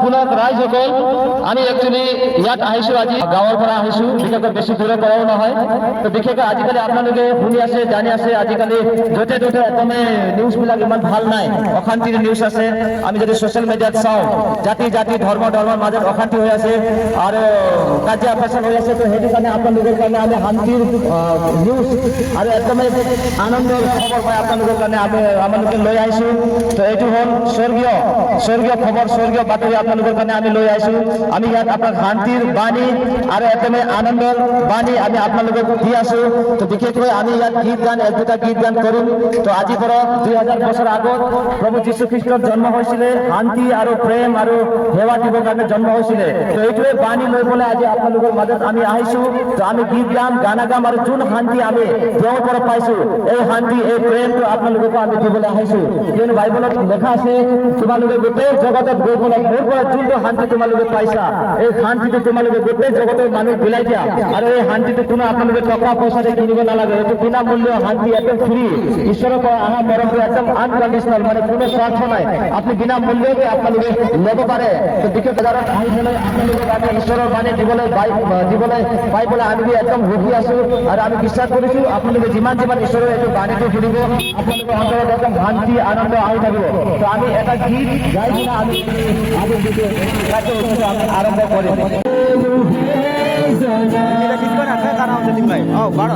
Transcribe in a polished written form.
পুনক ৰাইজসকল আমি একচুৱেলি ইয়াত আহিছোঁ আজি গাঁৱৰ পৰা আহিছোঁ বিশেষকৈ বেছি দূৰৰ পৰাও নহয় তো বিশেষকৈ আজিকালি আপোনালোকে শুনি আছে জানি আছে আজিকালি য'তে ত'তে একদমে নিউজবিলাক ইমান ভাল নাই অশান্তিৰ নিউজ আছে আমি যদি ছ'চিয়েল মিডিয়াত চাওঁ জাতি জাতি ধৰ্মৰ মাজত অশান্তি হৈ আছে আৰু কাজিয়া পেচাল হৈ আছে তো সেইটো কাৰণে আপোনালোকৰ কাৰণে আমি শান্তিৰ নিউজ আৰু একদমে আনন্দৰ খবৰ পাই আপোনালোকৰ কাৰণে আমালোকে লৈ আহিছোঁ তো এইটো হ'ল স্বৰ্গীয় খবৰ স্বৰ্গীয় বাতৰি আপোনালোকৰ কাৰণে আমি লৈ আহিছোঁ আমি ইয়াত আপোনাক শান্তিৰ বাণী আৰু একদমে আনন্দৰ বাণী আমি আপোনালোকক দি আছোঁ তো বিশেষকৈ আমি ইয়াত গীত গান এক দুটা গীত গান কৰিম তো আজিৰ পৰা 2000 বছৰ আগত প্ৰভু যীশু খ্ৰীষ্টৰ জন্ম হৈছিলে শান্তি আৰু প্ৰেম আৰু সেৱা দিবৰ কাৰণে জন্ম হৈছিলে তো এইটোৱে বাণী লৈ পেলাই আজি আপোনালোকৰ মাজত আমি আহিছোঁ তো আমি গীত গাম গানা গাম আৰু যোন শান্তি আমি তেওঁৰ পৰা পাইছোঁ এই শান্তি এই প্ৰেমটো আপোনালোকক আমি দিবলৈ আহিছোঁ কিয়নো বাইবলত লেখা আছে তোমালোকে গোটেই জগতত গৈ পেলাই মোৰ পৰা যোনটো শান্তি তোমালোকে পাইছা এই শান্তিটো তোমালোকে গোটেই জগতৰ মানুহ বিলাই দিয়া আৰু এই শান্তিটো কোনো আপোনালোকে টকা পইচাৰে কিনিব নালাগে এইটো বিনামূল্য শান্তি একদম ফ্ৰী ঈশ্বৰৰ পৰা অহা মৰমটো একদম আনকণ্ডিশ্যনেল মানে কোনো স্বাৰ্থ নাই আপুনি বিনামূল্যতে আপোনালোকে ল'ব পাৰে তো বিশেষ বজাৰত আহি পেলাই আপোনালোকক আমি ঈশ্বৰৰ বাণী দিবলৈ পাই পেলাই আমি একদম ৰখি আছোঁ আৰু আমি বিশ্বাস কৰিছোঁ আপোনালোকে যিমান ঈশ্বৰৰ এইটো বাণীটো শুনিব আপোনালোকৰ অন্তৰত একদম শান্তি আনন্দ আহি থাকিব তো আমি এটা গীত গাই কিনে আমি আৰম্ভ কৰিম Kita kisah nak kan orang jadi baik. Oh, baru.